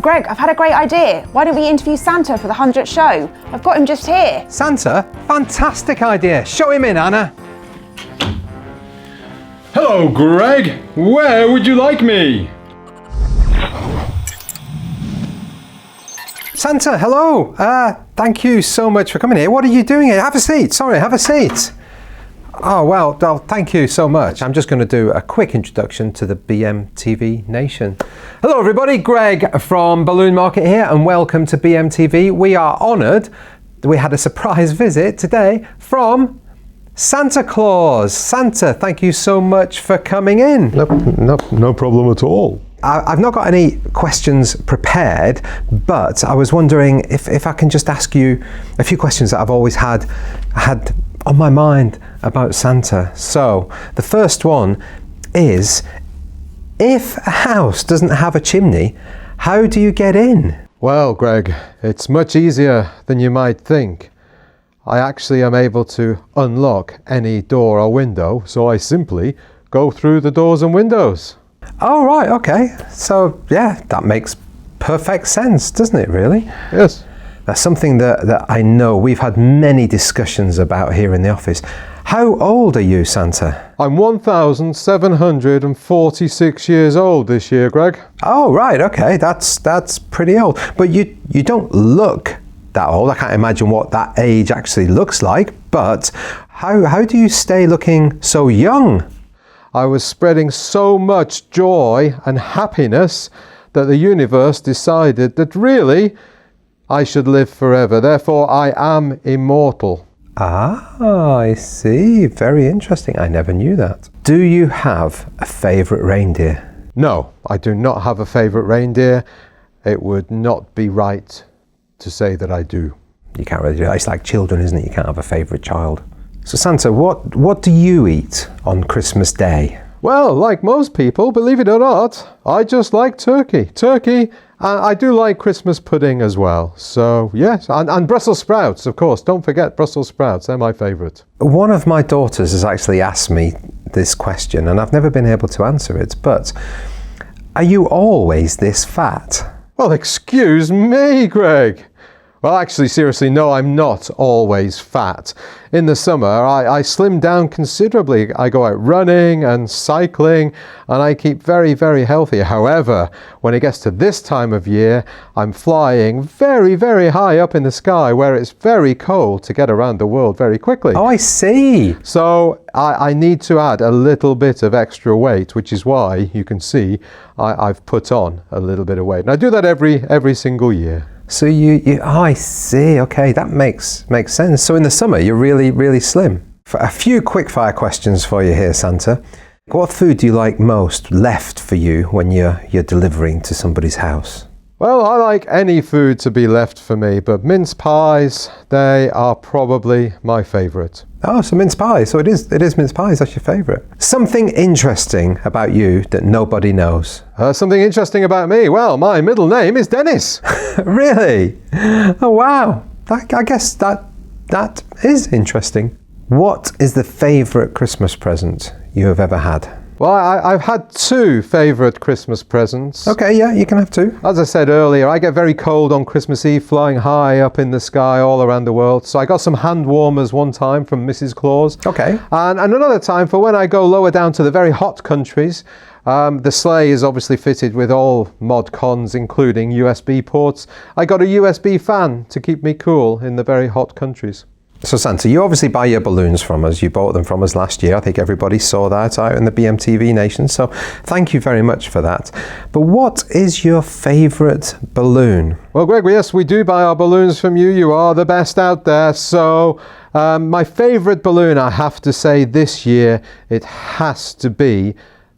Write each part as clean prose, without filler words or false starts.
Greg, I've had a great idea. Why don't we interview Santa for the 100th show? I've got him just here. Santa? Fantastic idea. Show him in, Anna. Hello, Greg. Where would you like me? Santa, hello. Thank you so much for coming here. What are you doing here? Have a seat. Sorry, have a seat. Oh, well, thank you so much. I'm just going to do a quick introduction to the BMTV Nation. Hello, everybody. Greg from Balloon Market here, and welcome to BMTV. We are honoured. We had a surprise visit today from Santa Claus. Santa, thank you so much for coming in. No problem at all. I've not got any questions prepared, but I was wondering if I can just ask you a few questions that I've always had on my mind about Santa. So the first one is, if a house doesn't have a chimney, how do you get in? Well, Greg, it's much easier than you might think. I actually am able to unlock any door or window, so I simply go through the doors and windows. Oh, right, okay. So, yeah, that makes perfect sense, doesn't it, really? Yes. That's something that I know we've had many discussions about here in the office. How old are you, Santa? I'm 1,746 years old this year, Greg. Oh, right, okay. That's pretty old. But you don't look that old. I can't imagine what that age actually looks like. But how do you stay looking so young? I was spreading so much joy and happiness that the universe decided that really I should live forever. Therefore, I am immortal. Ah, I see. Very interesting. I never knew that. Do you have a favourite reindeer? No, I do not have a favourite reindeer. It would not be right to say that I do. You can't really do that. It's like children, isn't it? You can't have a favourite child. So Santa, what do you eat on Christmas Day? Well, like most people, believe it or not, I just like turkey. Turkey, and I do like Christmas pudding as well. So, yes, and Brussels sprouts, of course. Don't forget Brussels sprouts. They're my favourite. One of my daughters has actually asked me this question, and I've never been able to answer it, but are you always this fat? Well, excuse me, Greg. Well, actually, seriously, no, I'm not always fat. In the summer, I slim down considerably. I go out running and cycling, and I keep very, very healthy. However, when it gets to this time of year, I'm flying very, very high up in the sky where it's very cold to get around the world very quickly. Oh, I see. So I need to add a little bit of extra weight, which is why you can see I've put on a little bit of weight. And I do that every single year. So I see. Okay, that makes sense. So in the summer, you're really, really slim. For a few quick fire questions for you here, Santa. What food do you like most left for you when you're delivering to somebody's house? Well, I like any food to be left for me, but mince pies, they are probably my favourite. Oh, so mince pies. So it is mince pies. That's your favourite. Something interesting about you that nobody knows. Something interesting about me? Well, my middle name is Dennis. Really? Oh, wow. I guess that is interesting. What is the favourite Christmas present you have ever had? Well, I've had two favourite Christmas presents. Okay, yeah, you can have two. As I said earlier, I get very cold on Christmas Eve, flying high up in the sky all around the world. So I got some hand warmers one time from Mrs. Claus. Okay. And another time for when I go lower down to the very hot countries. The sleigh is obviously fitted with all mod cons, including USB ports. I got a USB fan to keep me cool in the very hot countries. So Santa, you obviously buy your balloons from us. You bought them from us last year. I think everybody saw that out in the BMTV Nation. So thank you very much for that. But what is your favourite balloon? Well, Greg, yes, we do buy our balloons from you. You are the best out there. So my favourite balloon, I have to say this year, it has to be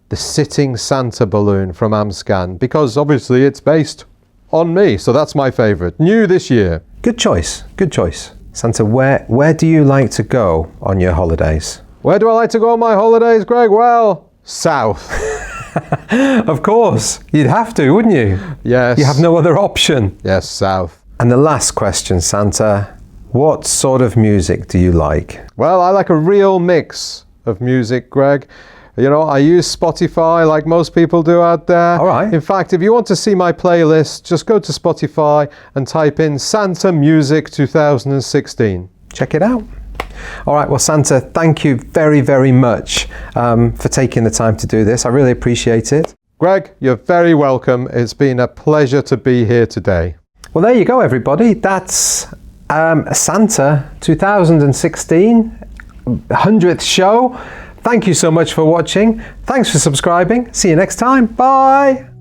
the Sitting Santa balloon from Amscan, because obviously it's based on me. So that's my favourite. New this year. Good choice. Good choice. Santa, where do you like to go on your holidays? Where do I like to go on my holidays, Greg? Well, south. Of course. You'd have to, wouldn't you? Yes. You have no other option. Yes, south. And the last question, Santa, what sort of music do you like? Well, I like a real mix of music, Greg. You know, I use Spotify like most people do out there. All right. In fact, if you want to see my playlist, just go to Spotify and type in Santa Music 2016. Check it out. All right, well, Santa, thank you very, very much for taking the time to do this. I really appreciate it. Greg, you're very welcome. It's been a pleasure to be here today. Well, there you go, everybody. That's Santa 2016, 100th show. Thank you so much for watching. Thanks for subscribing. See you next time. Bye.